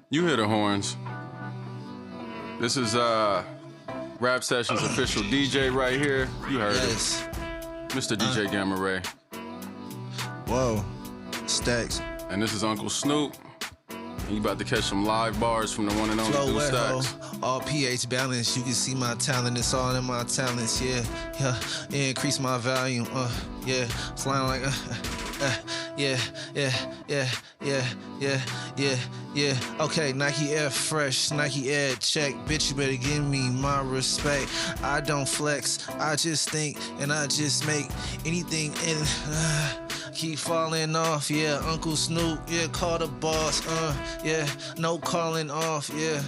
You hear the horns. This is Rap Sessions official DJ right here. You heard it. Mr. DJ Gamma Ray. Whoa. Stacks. And this is Uncle Snoop. And you about to catch some live bars from the one and only Deucestacks. All pH balance. You can see my talent. It's all in my talents. Yeah. Increase my volume. Yeah. Slime like yeah. Okay, Nike Air fresh, Nike Air check. Bitch, you better give me my respect. I don't flex, I just think and I just make anything in. Keep falling off, yeah. Uncle Snoop, yeah. Call the boss, yeah. No calling off, yeah.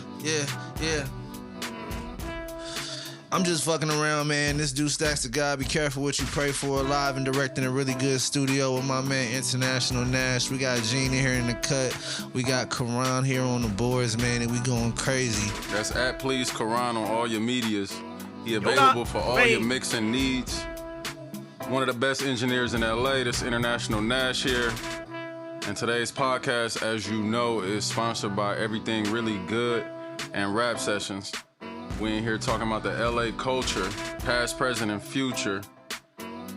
I'm just fucking around, man. This Deucestacks to God. Be careful what you pray for. Live and direct in a really good studio with my man International Nash. We got Gene in here in the cut. We got Karan here on the boards, man, and we going crazy. That's at Please Karan on all your medias. He available for all your mixing needs. One of the best engineers in LA. This International Nash here. And today's podcast, as you know, is sponsored by Everything Really Good and Rap Sessions. We in here talking about the LA culture, past, present, and future.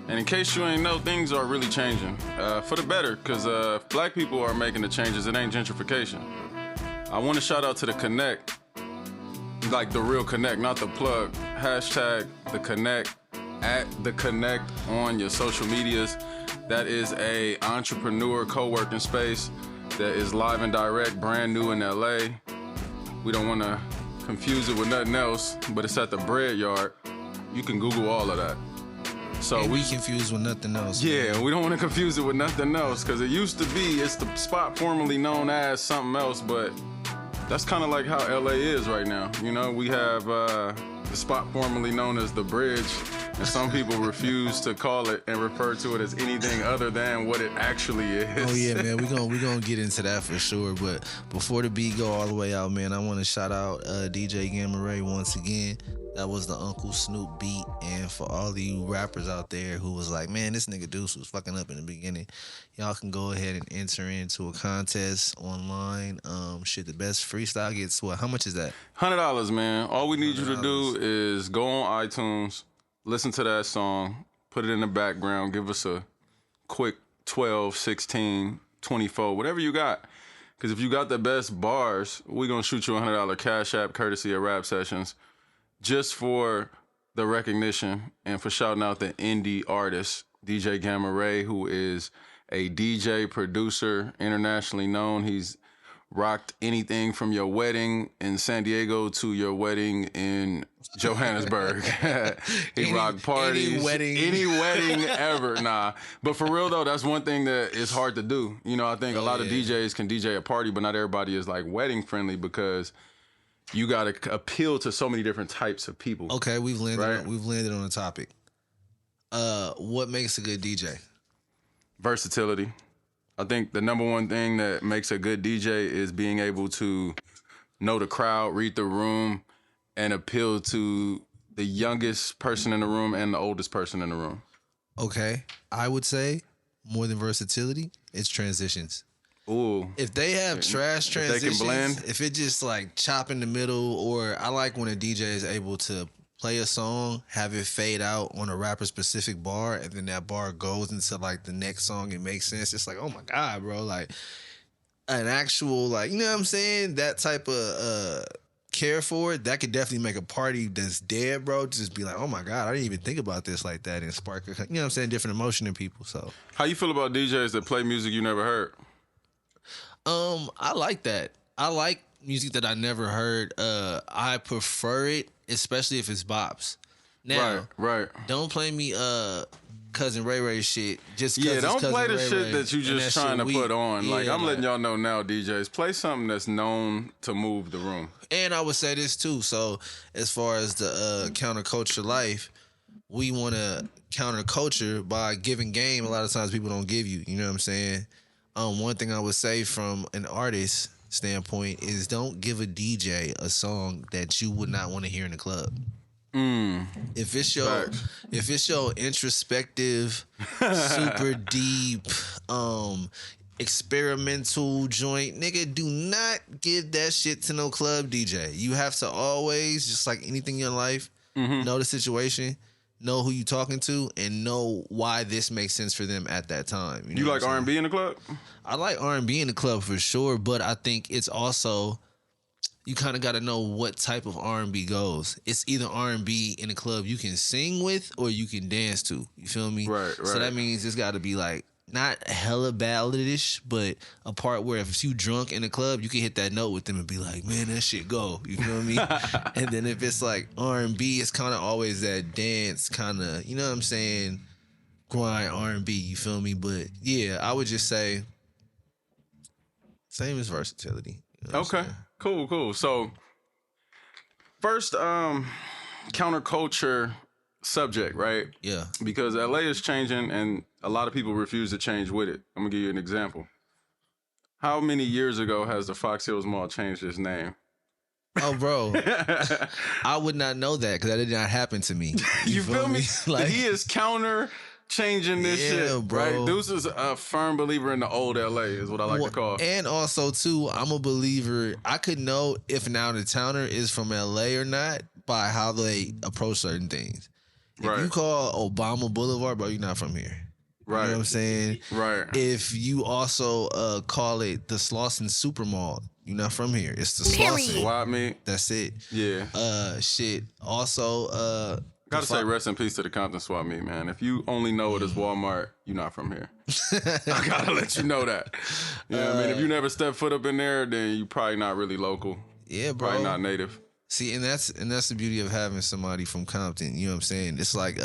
And in case you ain't know, things are really changing for the better, because black people are making the changes. It ain't gentrification. I want to shout out to the Connect, like the real Connect, not the plug. Hashtag the Connect, at the Connect on your social medias. That is a entrepreneur co-working space that is live and direct, brand new in LA. We don't want to confuse it with nothing else, but it's at the Bread Yard. You can Google all of that. So we confused with nothing else. Yeah, man. We don't want to confuse it with nothing else, because it used to be, it's the spot formerly known as something else, but that's kind of like how LA is right now. You know, we have the spot formerly known as the Bridge, and some people refuse to call it and refer to it as anything other than what it actually is. Oh yeah, man, we gonna get into that for sure. But before the beat go all the way out, man, I want to shout out DJ Gamma Ray once again. That was the Uncle Snoop beat, and for all of you rappers out there who was like, man, this nigga Deuce was fucking up in the beginning, y'all can go ahead and enter into a contest online. The best freestyle gets what? How much is that? $100, man. All we need you to do is go on iTunes, listen to that song, put it in the background, give us a quick 12, 16, 24, whatever you got. Because if you got the best bars, we're going to shoot you a $100 Cash App courtesy of Rap Sessions, just for the recognition and for shouting out the indie artist, DJ Gamma Ray, who is a DJ, producer, internationally known. He's rocked anything from your wedding in San Diego to your wedding in Johannesburg. He rocked parties. Any wedding ever. Nah. But for real though, that's one thing that is hard to do. You know, I think a lot of DJs can DJ a party, but not everybody is like wedding friendly, because you got to appeal to so many different types of people. Okay, we've landed on a topic. What makes a good DJ? Versatility. I think the number one thing that makes a good DJ is being able to know the crowd, read the room, and appeal to the youngest person in the room and the oldest person in the room. Okay. I would say more than versatility, it's transitions. Ooh. If they have trash transitions, if they can blend, if it just like chop in the middle, or I like when a DJ is able to play a song, have it fade out on a rapper specific bar, and then that bar goes into like the next song. It makes sense. It's like, oh my God, bro. Like an actual, like, you know what I'm saying? That type of care for it, that could definitely make a party that's dead, bro, just be like, oh my God, I didn't even think about this like that, and spark, you know what I'm saying, different emotion in people. So how you feel about DJs that play music you never heard? I like that. I like music that I never heard. I prefer it, especially if it's bops. Now, right. Don't play me Cousin Ray Ray shit just because don't play the Ray shit Ray that you just trying to put on. Yeah, like, I'm letting y'all know now, DJs, play something that's known to move the room. And I would say this too. So as far as the counterculture life, we want to counter culture by giving game. A lot of times people don't give you. You know what I'm saying? One thing I would say from an artist standpoint is don't give a DJ a song that you would not want to hear in the club. If it's your introspective, super deep, experimental joint, nigga, do not give that shit to no club DJ. You have to always, just like anything in your life, know the situation, know who you talking to, and know why this makes sense for them at that time. You like R&B in the club? I like R&B in the club for sure, but I think it's also, you kind of got to know what type of R&B goes. It's either R&B in the club you can sing with or you can dance to. You feel me? Right. So that means it's got to be like, not hella balladish, but a part where if you drunk in the club, you can hit that note with them and be like, man, that shit go. You feel me? And then if it's like R&B, it's kind of always that dance kind of, you know what I'm saying, grind R&B, you feel me? But yeah, I would just say same as versatility. You know okay, cool. So first counterculture subject, right? Yeah. Because LA is changing and a lot of people refuse to change with it. I'm gonna give you an example. How many years ago has the Fox Hills Mall changed its name? Oh, bro. I would not know that because that did not happen to me. You feel me? Like, he is counter changing this shit, bro. right? Deuce is a firm believer in the old LA is what I like to call. And also, too, I'm a believer. I could know if now the towner is from LA or not by how they approach certain things. If you call Obama Boulevard, bro, you're not from here. Right. You know what I'm saying? Right. If you also call it the Slauson Supermall, you're not from here. It's the Slauson. Swap me. That's it. Yeah. Shit. Also, gotta say rest in peace to the Compton Swap Meet, man. If you only know it as Walmart, you're not from here. I gotta let you know that. You know what I mean? If you never step foot up in there, then you probably not really local. Yeah, bro. Probably not native. See, and that's the beauty of having somebody from Compton. You know what I'm saying? It's like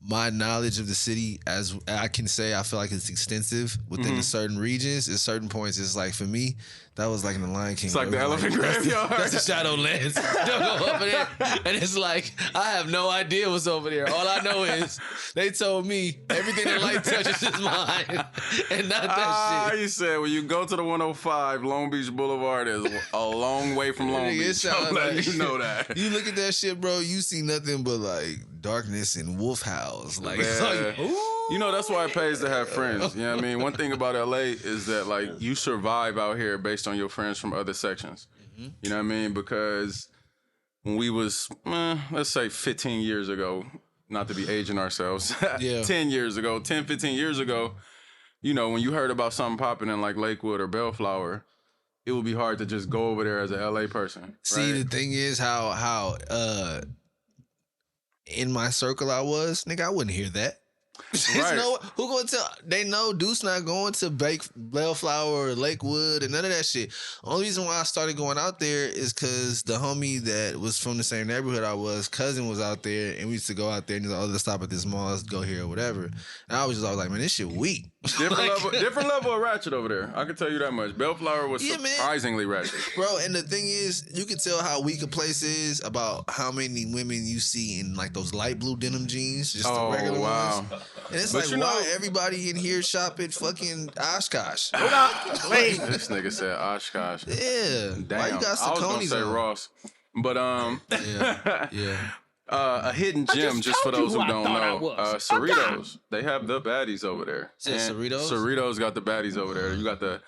my knowledge of the city, as I can say, I feel like it's extensive within the certain regions. At certain points, it's like, for me, that was like in the Lion King. It's like the elephant graveyard. That's the Shadowlands. Don't go over there. And it's like, I have no idea what's over there. All I know is they told me everything that light touches is mine. And not that shit. You said when you go to the 105, Long Beach Boulevard is a long way from Long Beach. I'll let you know that. You look at that shit, bro, you see nothing but like darkness and wolf howls. Like, it's like, you know, that's why it pays to have friends. You know what I mean? One thing about LA is that, like, you survive out here based on your friends from other sections. You know what I mean? Because when we was, let's say 15 years ago, not to be aging ourselves, 10 years ago, 10, 15 years ago, you know, when you heard about something popping in like Lakewood or Bellflower, it would be hard to just go over there as an LA person. See, the thing is how in my circle I was, nigga, I wouldn't hear that. Right. Who gonna tell? They know Deuce not going to Bellflower or Lakewood and none of that shit. Only reason why I started going out there is because the homie that was from the same neighborhood I was, cousin was out there, and we used to go out there and he's like, oh, let's stop at this mall, let's go here or whatever. And I was just always like, man, this shit weak. Different level of ratchet over there. I can tell you that much. Bellflower was surprisingly ratchet. Bro, and the thing is, you can tell how weak a place is about how many women you see in like those light blue denim jeans, just the regular ones. And it's like, why everybody in here shop at fucking Oshkosh? Wait. This nigga said Oshkosh. Yeah. Damn. Why you got I was gonna say on? Ross. But Yeah. A hidden gem, just for those who don't know. Cerritos. They have the baddies over there. Is it Cerritos? Cerritos got the baddies over there. You got the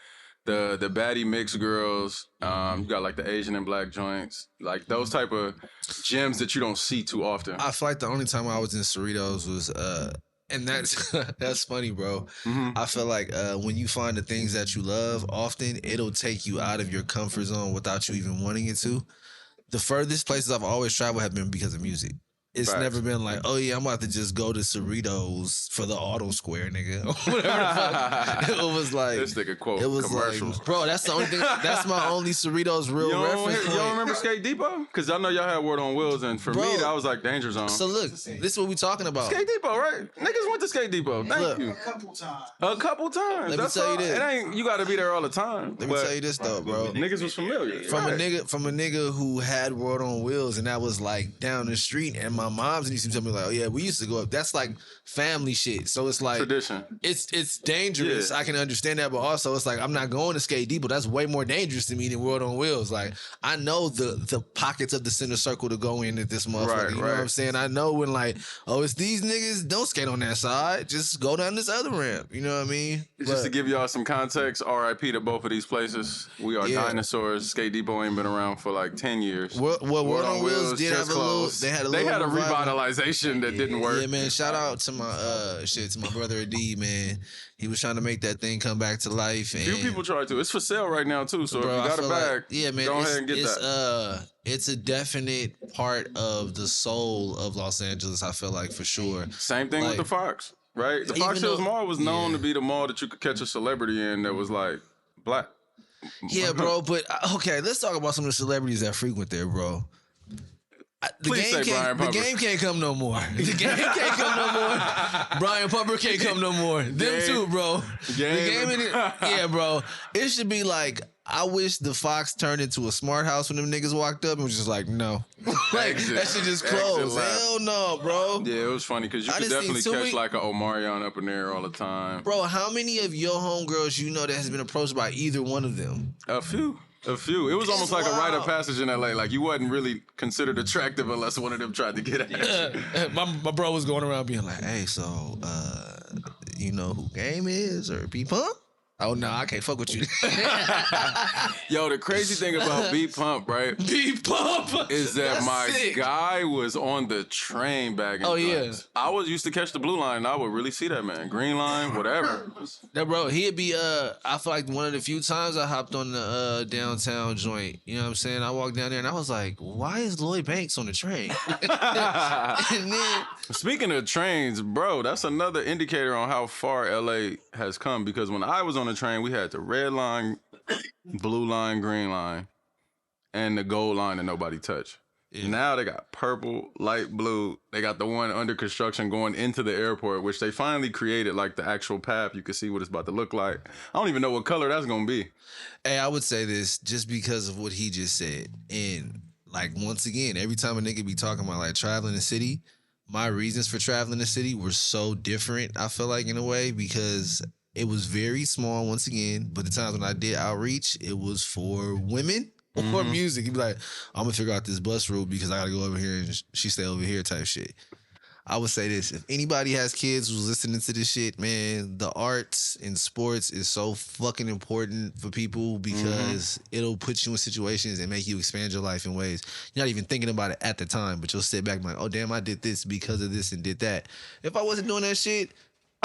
baddie mixed girls. You got like the Asian and black joints. Like those type of gems that you don't see too often. I feel like the only time I was in Cerritos was and that's funny, bro. I feel like when you find the things that you love, often it'll take you out of your comfort zone without you even wanting it to. The furthest places I've always traveled have been because of music. It's never been like, oh yeah, I'm about to just go to Cerritos for the Auto Square, nigga. Or whatever the fuck. It was like, this nigga quote it was commercials. like, bro, that's the only thing. That's my only Cerritos real reference point. You don't remember Skate Depot? Because I know y'all had Word on Wheels, and for me, that was like Danger Zone. So look, this is what we talking about. Skate Depot, right? Niggas went to Skate Depot. Thank you. A couple times. Let me tell you this. It ain't, you got to be there all the time. Let me tell you this though, bro. Niggas was familiar. From a nigga who had Word on Wheels, and that was like down the street, and my mom's used to tell me like, oh yeah, we used to go up. That's like family shit. So it's like tradition. It's dangerous. Yeah. I can understand that, but also it's like I'm not going to Skate Depot. That's way more dangerous to me than World on Wheels. Like I know the pockets of the center circle to go in at this motherfucker. Right, you know what I'm saying? I know when like, oh, it's these niggas. Don't skate on that side. Just go down this other ramp. You know what I mean? Just to give y'all some context, RIP to both of these places. We are dinosaurs. Skate Depot ain't been around for like 10 years. World on Wheels did have a little. They had a revitalization that didn't work. Yeah, man. Shout out to my to my brother Adi, man. He was trying to make that thing come back to life. And few people try to. It's for sale right now too. So if you got a bag, go ahead and get that. It's a definite part of the soul of Los Angeles. I feel like for sure. Same thing with the Fox, right? The Fox Hills Mall was known to be the mall that you could catch a celebrity in that was like black. Yeah, bro. But okay, let's talk about some of the celebrities that frequent there, bro. The game can't come no more. The game can't come no more. Brian Pumper can't come no more. Them too, bro. The game yeah, bro. It should be like, I wish the Fox turned into a smart house when them niggas walked up and was just like, no. Like, that shit just closed. Hell no, bro. Yeah, it was funny because you could definitely catch like an Omarion up in there all the time. Bro, how many of your homegirls you know that has been approached by either one of them? A few. It was almost like a rite of passage in LA. Like you wasn't really considered attractive unless one of them tried to get at you. My bro was going around being like, hey, so you know who Game is or B Pump? Oh no, I can't fuck with you. Yo, the crazy thing about Beat Pump, right? Beat Pump is that my guy was on the train back in I was used to catch the blue line and I would really see that man. Green line, whatever. No, bro, he'd be I feel like one of the few times I hopped on the downtown joint. You know what I'm saying? I walked down there and I was like, why is Lloyd Banks on the train? And then speaking of trains, bro, that's another indicator on how far LA has come because when I was on the train, we had the red line, blue line, green line, and the gold line that nobody touched. Yeah. Now they got purple, light blue. They got the one under construction going into the airport, which they finally created like the actual path. You can see what it's about to look like. I don't even know what color that's going to be. Hey, I would say this just because of what he just said. And like, once again, every time a nigga be talking about like traveling the city, my reasons for traveling the city were so different, I feel like, in a way, because it was very small once again, but the times when I did outreach, it was for women or music. You'd be like, I'm gonna figure out this bus route because I gotta go over here and she stay over here type shit. I would say this, if anybody has kids who's listening to this shit, man, the arts and sports is so fucking important for people because it'll put you in situations and make you expand your life in ways you're not even thinking about it at the time, but you'll sit back and be like, oh damn, I did this because of this and did that. If I wasn't doing that shit,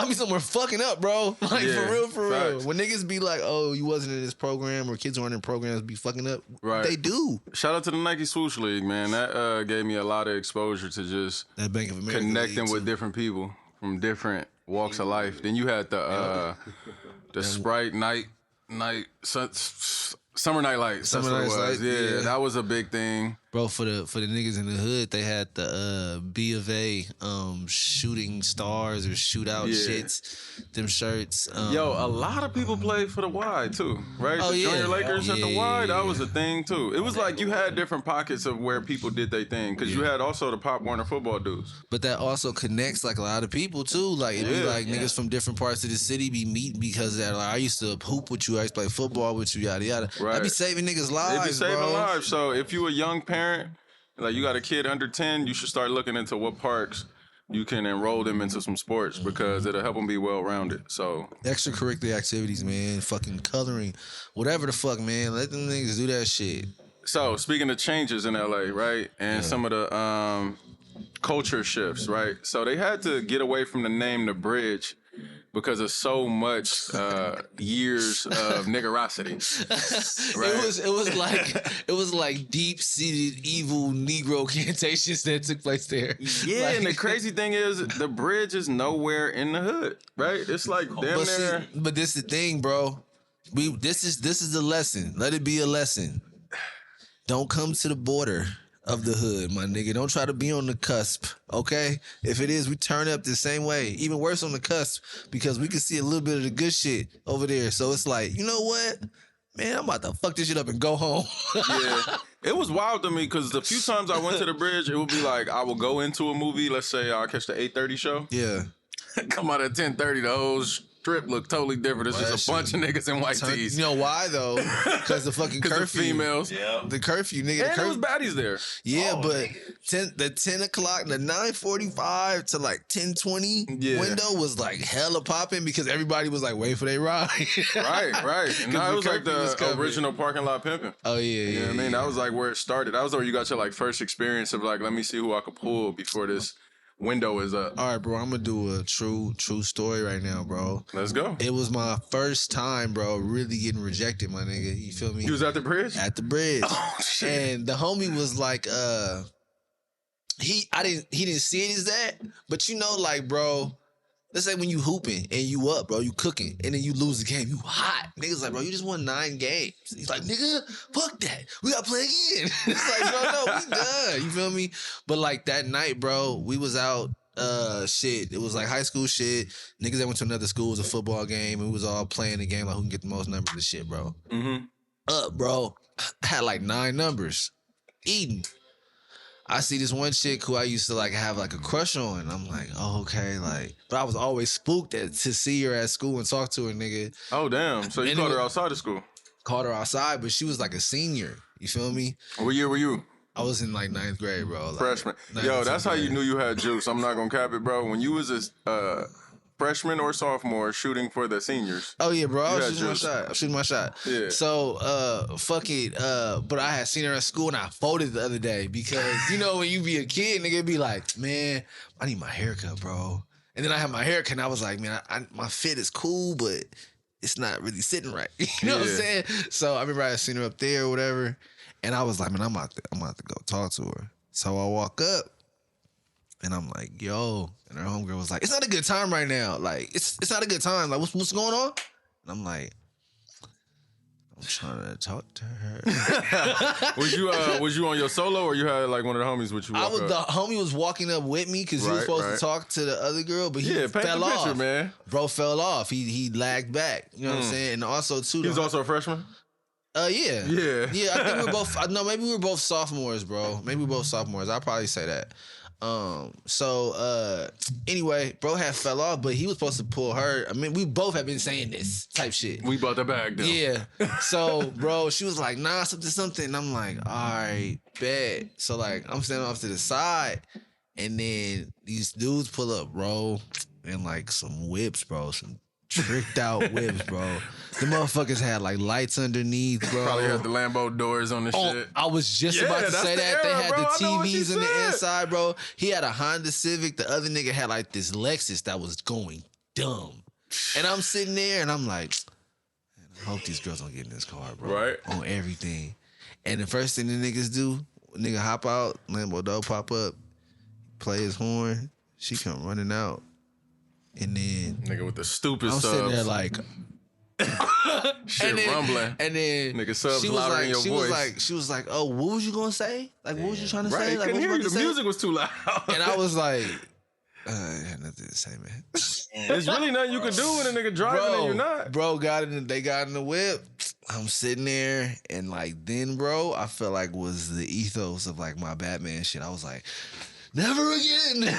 I'll be somewhere fucking up, bro. Like, for real. When niggas be like, oh, you wasn't in this program or kids weren't in programs be fucking up, they do. Shout out to the Nike Swoosh League, man. That gave me a lot of exposure to just that Bank of America connecting with different people from different walks of life. Then you had the Sprite Summer Night Lights. Summer Night Lights. Yeah, that was a big thing. Bro, for the niggas in the hood, they had the B of A shooting stars or shootout shits, them shirts. Yo, a lot of people played for the Y too, right? The Junior Lakers at the Y, that was a thing too. It was like you had different pockets of where people did their thing because you had also the Pop Warner football dudes. But that also connects like a lot of people too. Like it'd be like niggas from different parts of the city be meeting because of that. Like I used to hoop with you, I used to play football with you, yada yada. Right. I'd be saving niggas' lives. It'd be saving lives. So if you a young parent, like you got a kid under 10, you should start looking into what parks you can enroll them into some sports because it'll help them be well-rounded. So extracurricular activities, man, fucking coloring, whatever the fuck, man. Let them niggas do that shit. So speaking of changes in LA, right, and some of the culture shifts, right? So they had to get away from the name The Bridge because of so much years of niggerosity. Right? It was like deep-seated evil Negro cantations that took place there. Yeah, like, and the crazy thing is the bridge is nowhere in the hood, right? It's like damn near. But this is the thing, bro. This is the lesson. Let it be a lesson. Don't come to the border of the hood, my nigga. Don't try to be on the cusp, okay? If it is, we turn up the same way. Even worse on the cusp because we can see a little bit of the good shit over there. So it's like, you know what? Man, I'm about to fuck this shit up and go home. Yeah. It was wild to me because the few times I went to the bridge, it would be like I would go into a movie. Let's say I'll catch the 8:30 show. Yeah. Come out at 10:30, the whole strip look totally different. It's just a bunch of niggas in white tees. You know why though? Because the fucking curfew. The females. Yeah. The curfew, nigga. And there was baddies there. Yeah, but 10 o'clock, the 9:45 to like 10:20 window was like hella popping because everybody was like waiting for their ride. Right. And now it was like the coming. original parking lot pimping. Oh yeah, You know what I mean? That was like where it started. That was where you got your like first experience of like, let me see who I could pull before this window is up. All right, bro. I'm gonna do a true story right now, bro. Let's go. It was my first time, bro, really getting rejected, my nigga. You feel me? You was at the bridge? At the bridge. Oh shit. And the homie was like, he didn't see it as that, but you know, like, bro, let's say when you hooping and you up, bro, you cooking, and then you lose the game, you hot. Niggas like, bro, you just won 9 games. He's like, nigga, fuck that. We gotta play again. It's like, no, we done. You feel me? But like that night, bro, we was out, shit. It was like high school shit. Niggas that went to another school, it was a football game. We was all playing the game like who can get the most numbers and shit, bro. Mm-hmm. Up, bro. I had like 9 numbers. Eating. I see this one chick who I used to like have like a crush on. And I'm like, oh, okay, like, but I was always spooked to see her at school and talk to her, nigga. Oh, damn. So you caught her outside of school? Caught her outside, but she was like a senior. You feel me? What year were you? I was in like 9th grade, bro. Like, Freshman. Yo, that's how you knew you had juice. I'm not gonna cap it, bro. When you was a freshman or sophomore shooting for the seniors. Oh yeah, bro. I was shooting my shot. Yeah. So fuck it. But I had seen her at school and I folded the other day because you know when you be a kid, nigga, be like, man, I need my haircut, bro. And then I had my haircut and I was like, man, my fit is cool, but it's not really sitting right. You know what I'm saying? So I remember I had seen her up there or whatever, and I was like, man, I'm about to go talk to her. So I walk up. And I'm like, yo. And her homegirl was like, it's not a good time right now. Like, it's not a good time. Like, what's going on? And I'm like, I'm trying to talk to her. Was you on your solo or you had like one of the homies with you? The homie was walking up with me because he was supposed to talk to the other girl, but he fell off. Picture, man. Bro fell off. He lagged back. You know what I'm saying? And also too, he was also a freshman. Yeah. Yeah. I think we're both. No, maybe we're both sophomores, bro. Maybe we're both sophomores. I'll probably say that. Anyway, bro had fell off, but he was supposed to pull her. I mean, we both have been saying this type shit. We bought the bag though. Yeah. So, bro, she was like, nah, something. And I'm like, all right, bet. So, like, I'm standing off to the side, and then these dudes pull up, bro, and like some whips, bro, some tricked out whips, bro. The motherfuckers had like lights underneath, bro. Probably had the Lambo doors on the shit. I was just about to say that. They had bro. the TVs on the inside, bro. He had a Honda Civic. The other nigga had like this Lexus that was going dumb. And I'm sitting there and I'm like, man, I hope these girls don't get in this car, bro. Right. On everything. And the first thing the niggas do, nigga hop out, Lambo door pop up, play his horn, she come running out. And then nigga with the stupid subs. I'm sitting there like shit rumbling. And then nigga subs louder in your voice. She was like, oh, what was you gonna say? Like, what was you trying to say? Like, couldn't hear you. The music was too loud. And I was like, I had nothing to say, man. There's really nothing you can do when a nigga driving and you're not. Bro, they got in the whip. I'm sitting there and like then, bro, I felt like was the ethos of like my Batman shit. I was like, never again.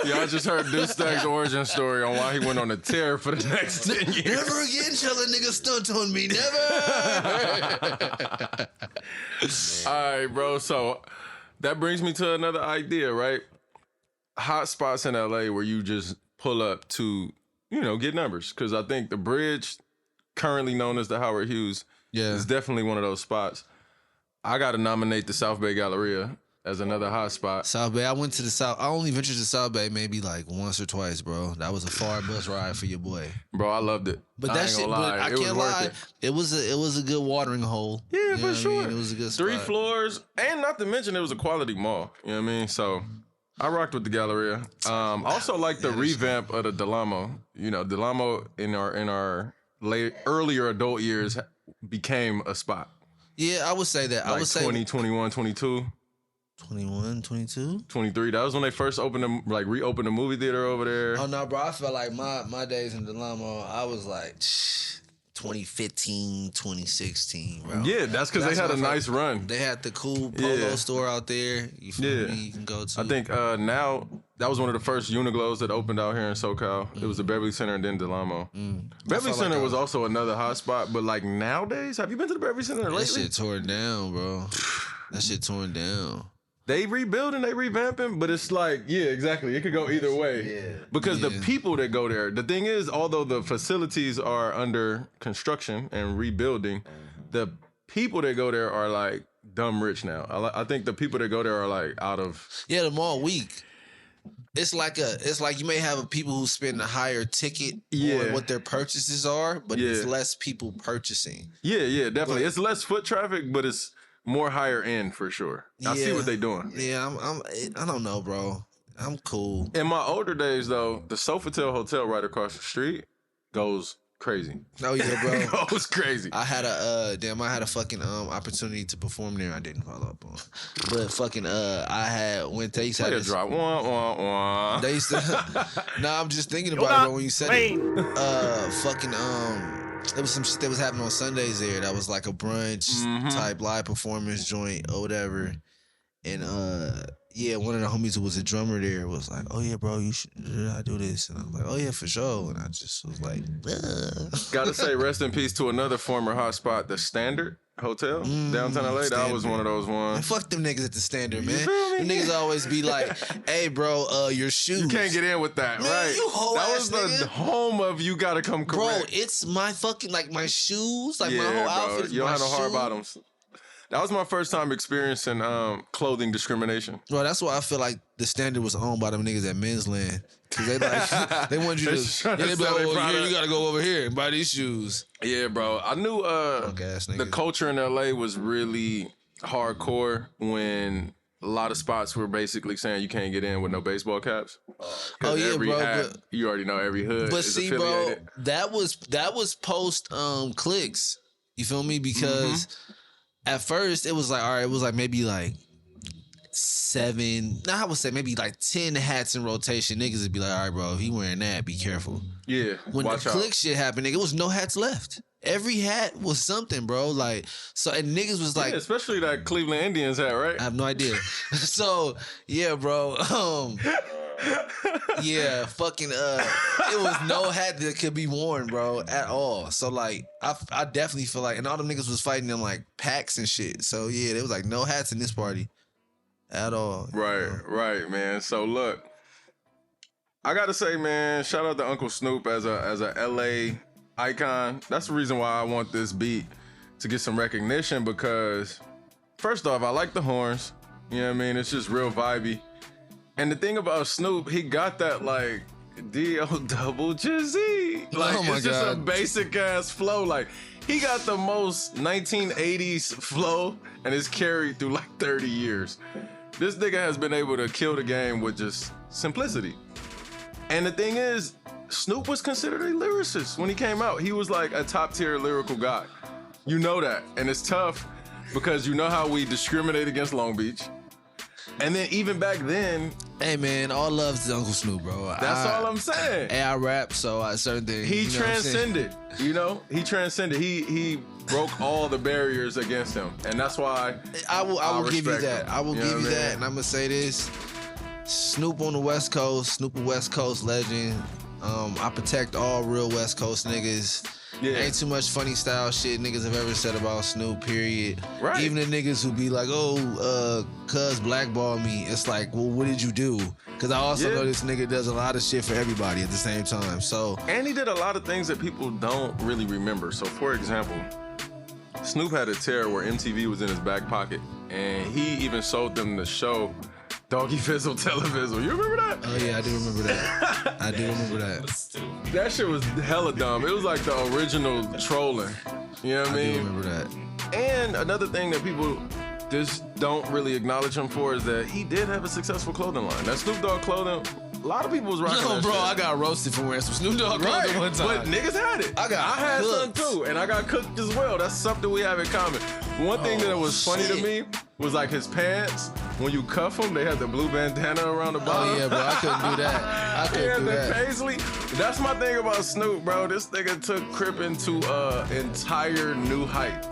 Y'all just heard Deucestacks' origin story on why he went on a tear for the next 10 years. Never again shall a nigga stunt on me. Never. All right, bro. So that brings me to another idea, right? Hot spots in LA where you just pull up to, get numbers. Because I think the bridge, currently known as the Howard Hughes, is definitely one of those spots. I got to nominate the South Bay Galleria as another hot spot. South Bay. I went to the South. I only ventured to South Bay maybe like once or twice, bro. That was a far bus ride for your boy. Bro, I loved it. But that shit, I can't lie. It was a good watering hole. Yeah, for sure. It was a good spot. 3 floors, and not to mention it was a quality mall. You know what I mean? So I rocked with the Galleria. Also like the revamp of the Delamo. Delamo in our earlier adult years became a spot. Yeah, I would say that. Like I would say 2021, 22. 21, 22? 23. That was when they first reopened the movie theater over there. Oh, no, bro. I felt like my days in Delamo, I was like 2015, 2016, bro. Yeah, that's because they had a nice run. They had the cool polo store out there. You feel me? You can go to. I think now that was one of the first Uniqlos that opened out here in SoCal. It was the Beverly Center and then Delamo. Beverly Center was also another hot spot, but like nowadays, have you been to the Beverly Center lately? That shit torn down, bro. That shit torn down. They rebuilding, they revamping, but it's like, yeah, exactly. It could go either way. Yeah. Because the people that go there, the thing is, although the facilities are under construction and rebuilding, the people that go there are like dumb rich now. I think the people that go there are like out of... Yeah, the mall week. It's like you may have people who spend a higher ticket on what their purchases are, but it's less people purchasing. Yeah, definitely. It's less foot traffic, but it's more higher end for sure. I see what they doing. Yeah, I don't know, bro. I'm cool. In my older days, though, the Sofitel Hotel right across the street goes crazy. Oh yeah, bro. It goes crazy. I had a fucking opportunity to perform there. I didn't follow up on, but fucking they used to have this drop. Wah. They used to. Nah, I'm just thinking about it, bro, when you said it. Fucking there was some shit that was happening on Sundays there. That was like a brunch type live performance joint or whatever. And one of the homies who was a drummer there was like, "Oh yeah, bro, you should I do this?" And I was like, "Oh yeah, for sure." And I just was like, Gotta say, rest in peace to another former hot spot, the Standard Hotel, downtown LA. Standard. That was one of those ones. And fuck them niggas at the Standard, man. Them niggas always be like, "Hey, bro, your shoes." You can't get in with that, man, right? You whole that ass was the home of you gotta come correct. Bro, it's my fucking, like, my shoes. Like, yeah, my whole bro. outfit is you don't my have no hard shoes. bottoms. That was my first time experiencing clothing discrimination. Bro, that's why I feel like the Standard was owned by them niggas at Men's Land. Cause they like they want you to they be like, "Oh, you gotta go over here and buy these shoes." Yeah, bro. I knew the culture in LA was really hardcore when a lot of spots were basically saying you can't get in with no baseball caps. Oh yeah, every bro. Hat, you already know every hood. But is see, affiliated. bro, that was post clicks. You feel me? Because at first it was like, all right, it was like maybe like 7. Now I would say maybe like 10 hats in rotation. Niggas would be like, all right, bro, if he wearing that, be careful. Yeah. When the click shit happened, nigga, it was no hats left. Every hat was something, bro. Like, so, and niggas was like, especially that Cleveland Indians hat, right? I have no idea. So, yeah, bro. Yeah, fucking it was no hat that could be worn, bro, at all. So like I definitely feel like, and all them niggas was fighting them like packs and shit. So yeah, there was like no hats in this party at all. Right, man. So look, I gotta say, man, shout out to Uncle Snoop as a LA icon. That's the reason why I want this beat to get some recognition, because first off, I like the horns. You know what I mean? It's just real vibey. And the thing about Snoop, he got that like D-O-double-G-Z. Like, oh my it's just God. a basic ass flow. Like, he got the most 1980s flow, and it's carried through like 30 years. This nigga has been able to kill the game with just simplicity. And the thing is, Snoop was considered a lyricist when he came out. He was like a top tier lyrical guy. You know that. And it's tough because you know how we discriminate against Long Beach. And then even back then, hey man, all love to Uncle Snoop, bro. That's all I'm saying. Hey, I rap, so I certain things. He transcended, you know? He transcended. He broke all the barriers against him. And that's why I will give you respect that. him. I will You give know you what I that. mean? And I'm gonna say this. Snoop on the West Coast, Snoop a West Coast legend. I protect all real West Coast niggas. Yeah. Ain't too much funny style shit niggas have ever said about Snoop, period. Right. Even the niggas who be like, cuz blackball me. It's like, well, what did you do? Because I also know this nigga does a lot of shit for everybody at the same time. So, and he did a lot of things that people don't really remember. So, for example, Snoop had a tear where MTV was in his back pocket, and he even sold them the show Doggy Fizzle Televizzle. You remember that? oh yeah, I do remember that. I do remember that. That shit was hella dumb. It was like the original trolling. You know what I mean? I do remember that. And another thing that people just don't really acknowledge him for is that he did have a successful clothing line. That Snoop Dogg clothing, a lot of people was rocking Yo, that bro, shit. I got roasted for wearing some Snoop Dogg clothing one time. But niggas had it. I had some too, and I got cooked as well. That's something we have in common. One thing that was funny to me was like his pants. when you cuff them, they had the blue bandana around the bottom. Oh yeah, bro, I couldn't do that. I couldn't do that. Paisley. That's my thing about Snoop, bro. This nigga took Crippin' to entire new height.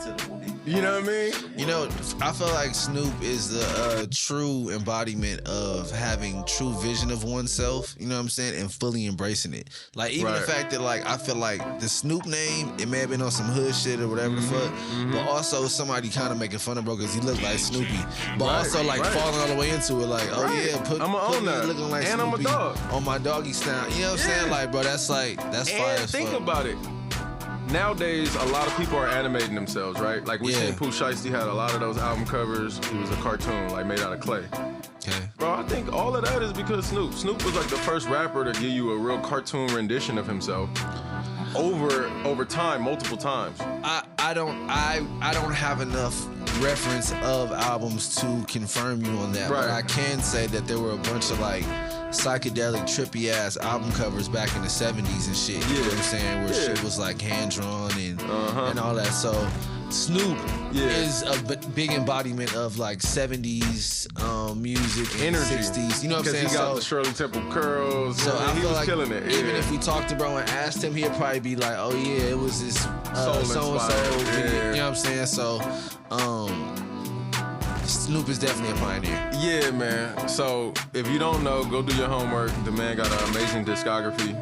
You know what I mean? You know, I feel like Snoop is the true embodiment of having true vision of oneself, you know what I'm saying, and fully embracing it. Like, even the fact that, like, I feel like the Snoop name, it may have been on some hood shit or whatever the fuck, but also somebody kind of making fun of bro because he looked like Snoopy. But also, like, falling all the way into it, like, oh yeah, put me looking like and Snoopy I'm a dog. on my doggy style. You know what I'm saying? Like, bro, that's fire as fuck. Think about it. Nowadays, a lot of people are animating themselves, right? Like we seen Pooh Shiesty had a lot of those album covers. He was a cartoon, like made out of clay. Okay. Bro, I think all of that is because Snoop. Snoop was like the first rapper to give you a real cartoon rendition of himself over time, multiple times. I don't have enough reference of albums to confirm you on that, but I can say that there were a bunch of like psychedelic trippy ass album covers back in the 70s and shit. You know what I'm saying? Where shit was like hand drawn and all that. So Snoop is a big embodiment of like 70s music and 60s. You know what I'm saying? Because he got the Shirley Temple curls. So I he feel was like killing it. Even if we talked to bro and asked him, he'd probably be like, oh yeah, it was this so-and-so. You know what I'm saying? So Snoop is definitely a pioneer. Yeah, man. So if you don't know, go do your homework. The man got an amazing discography.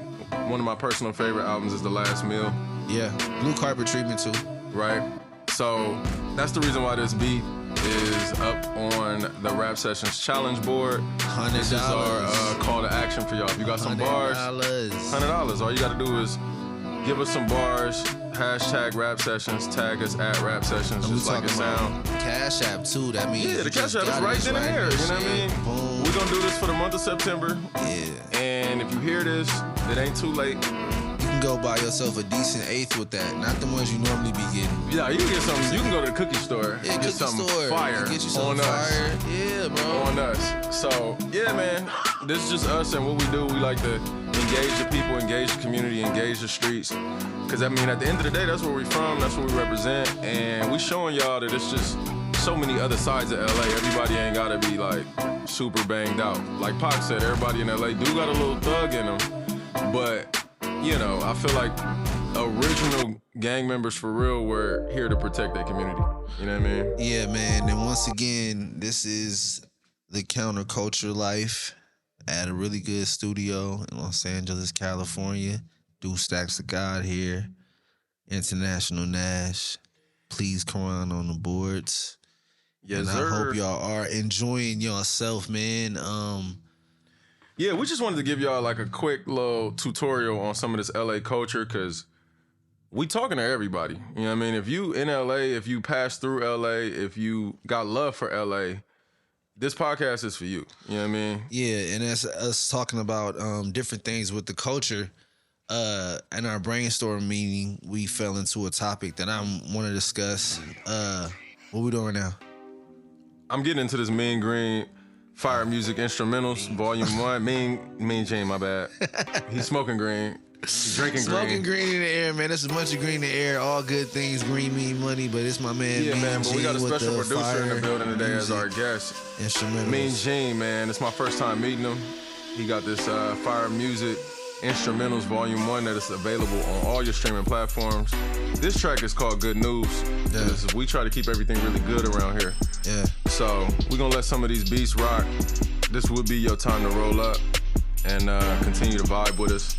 One of my personal favorite albums is The Last Meal. Yeah, Blue Carpet Treatment too. Right. So that's the reason why this beat is up on the Rap Sessions challenge board. $100. This is our call to action for y'all. If you got some bars, $100. All you got to do is give us some bars. Hashtag Rap Sessions, tag us at Rap Sessions, just like it sound. Cash App too, that means the Cash App is right then and there, you know what I mean? Boom. We're gonna do this for the month of September. Yeah. And if you hear this, it ain't too late. You can go buy yourself a decent eighth with that, not the ones you normally be getting. Yeah, you can get something, you can go to the cookie store. Yeah, get something fire get you some on fire. us. Yeah, bro. On us. So, yeah, man, this is just us and what we do. We like to engage the people, engage the community, engage the streets. Because, I mean, at the end of the day, that's where we're from, that's what we represent. And we showing y'all that it's just so many other sides of LA. Everybody ain't got to be, like, super banged out. Like Pac said, everybody in LA do got a little thug in them. But, you know, I feel like original gang members for real were here to protect their community. You know what I mean? Yeah, man. And once again, this is the Counterculture Life at a really good studio in Los Angeles, California. Deucestacks of God here. International Nash. Please come on the boards. Yes, and sir. I hope y'all are enjoying yourself, man. Yeah, we just wanted to give y'all like a quick little tutorial on some of this LA culture because we talking to everybody. You know what I mean? If you in LA, if you pass through LA, if you got love for LA, this podcast is for you. You know what I mean? Yeah, and as us talking about different things with the culture, in our brainstorm meeting, we fell into a topic that I want to discuss. What we doing now? I'm getting into this Mean Green Fire Muzic Instrumentals Vol.1. Mean Gene, my bad. He's smoking green. He's drinking green. Smoking green in the air, man. There's a bunch of green in the air. All good things. Green mean money, but it's my man. Yeah, Mean man. But we got a Gene special with the producer in the Fire building today as Muzic our guest. Instrumentals. Mean Gene, man. It's my first time meeting him. He got this Fire Muzic Instrumentals Vol.1 that is available on all your streaming platforms. This track is called Good News. Yeah. We try to keep everything really good around here. Yeah. So we're gonna let some of these beats rock. This would be your time to roll up and continue to vibe with us.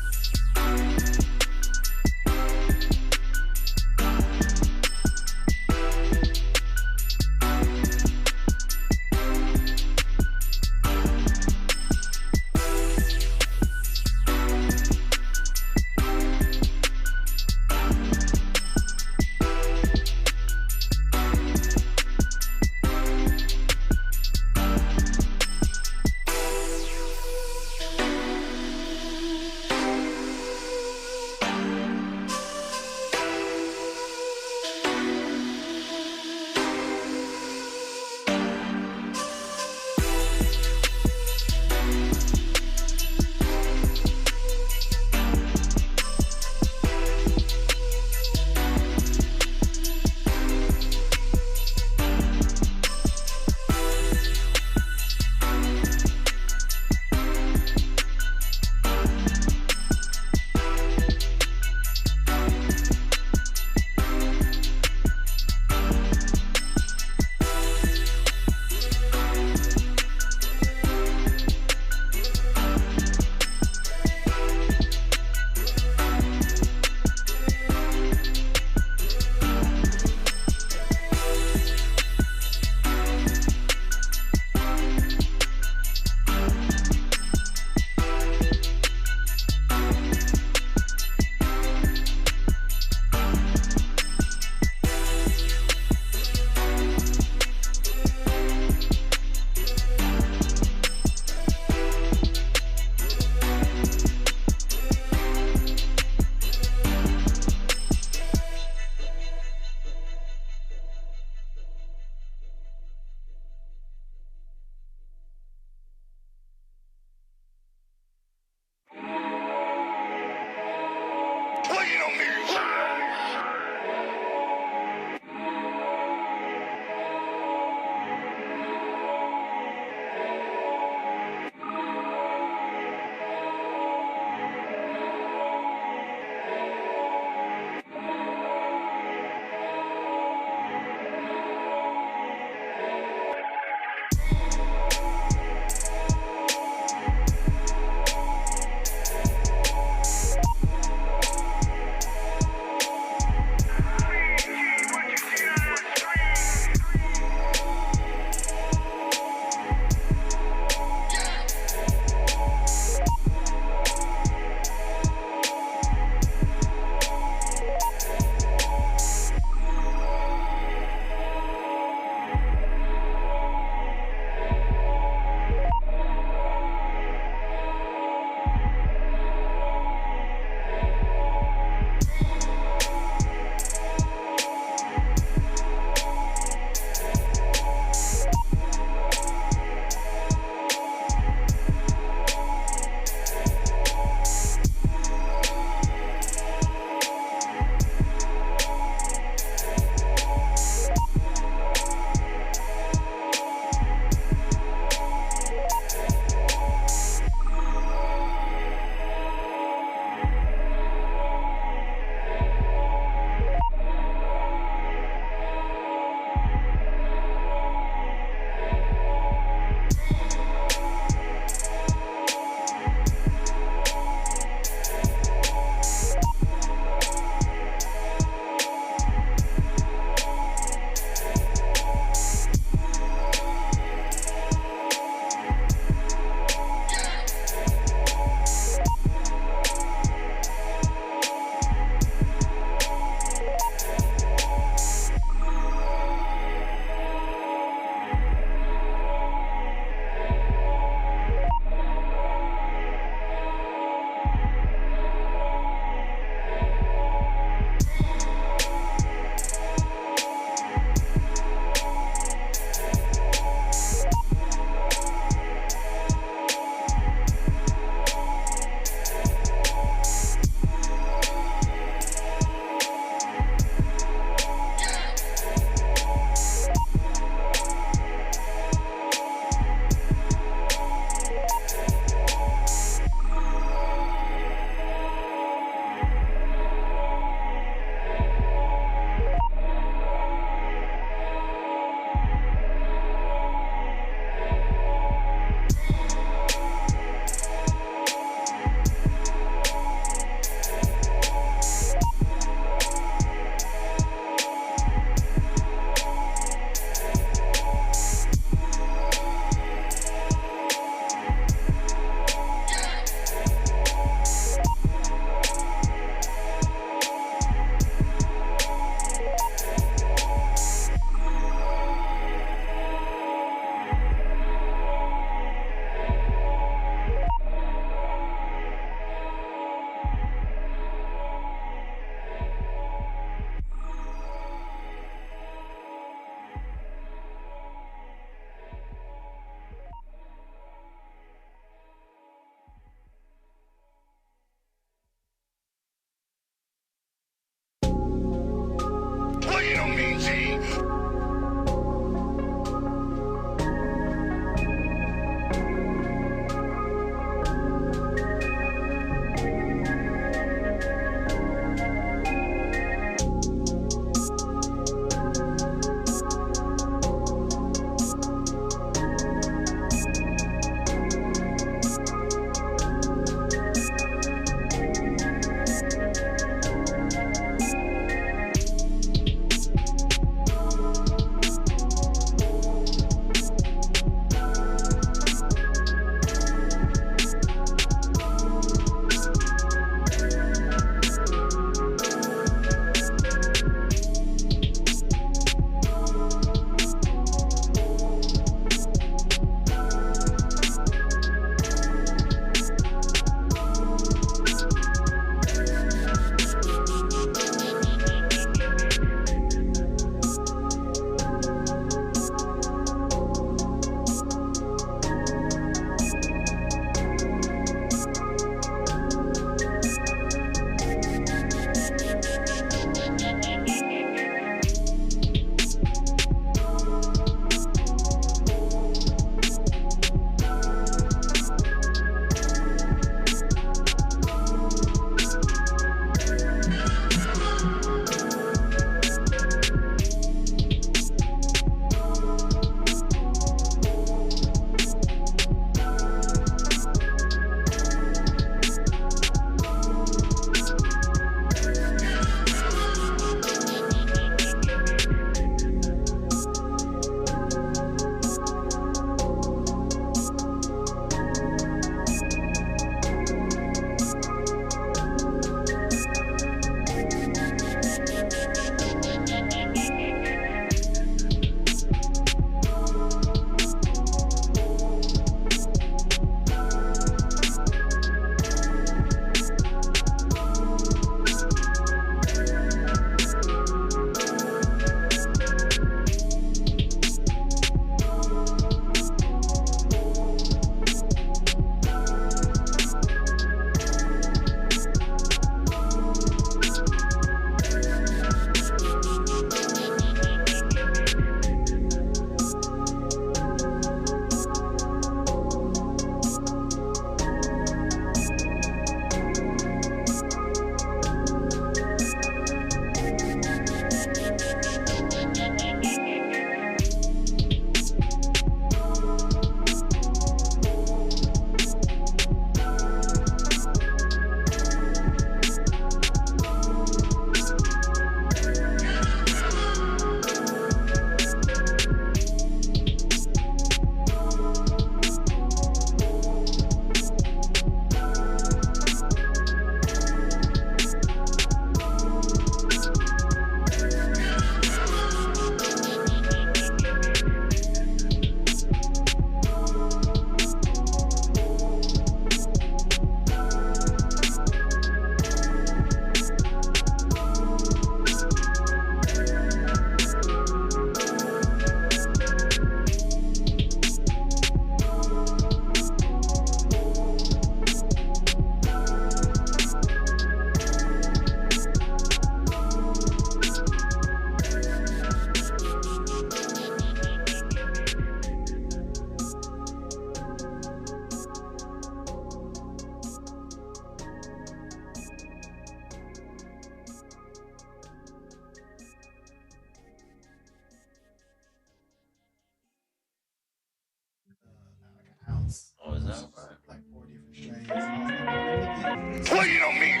Playing on me,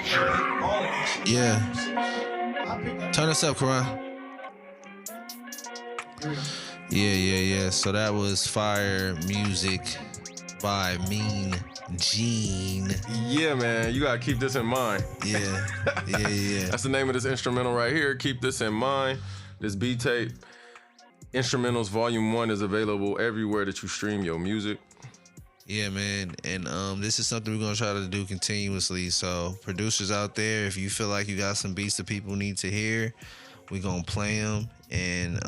Yeah. Turn us up, Karan. Yeah. So that was Fire Music by Mean Gene. Yeah, man, you gotta keep this in mind. Yeah. That's the name of this instrumental right here. Keep this in mind. This beat tape, Instrumentals Vol.1, is available everywhere that you stream your music. Yeah, man. And this is something we're gonna try to do continuously. So producers out there, if you feel like you got some beats that people need to hear, we're gonna play them and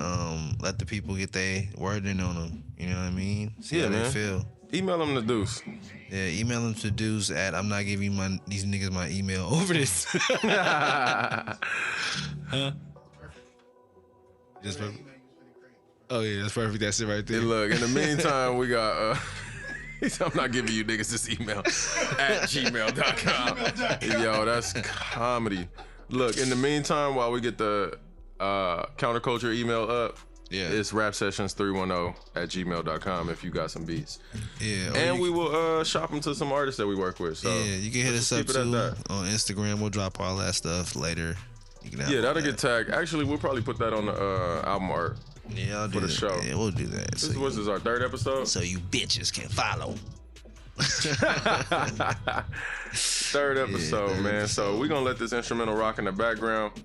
let the people get their word in on them. You know what I mean? See how they feel. Email them to Deuce. Yeah, email them to Deuce at I'm not giving these niggas my email over this. Huh? Just perfect. Oh yeah, that's perfect. That's it right there. Hey, look, in the meantime, we got I'm not giving you niggas this email at gmail.com. Yo, that's comedy. Look, in the meantime, while we get the counterculture email up, it's rapsessions310@gmail.com if you got some beats. Yeah. And we will shop them to some artists that we work with. So yeah, you can hit us up too on Instagram. We'll drop all that stuff later. You can that'll get tagged. Actually, we'll probably put that on the album art. Yeah, I'll do for the show. Yeah, we'll do that. This is our third episode. So you bitches can follow. Third episode, man. So we're gonna let this instrumental rock in the background.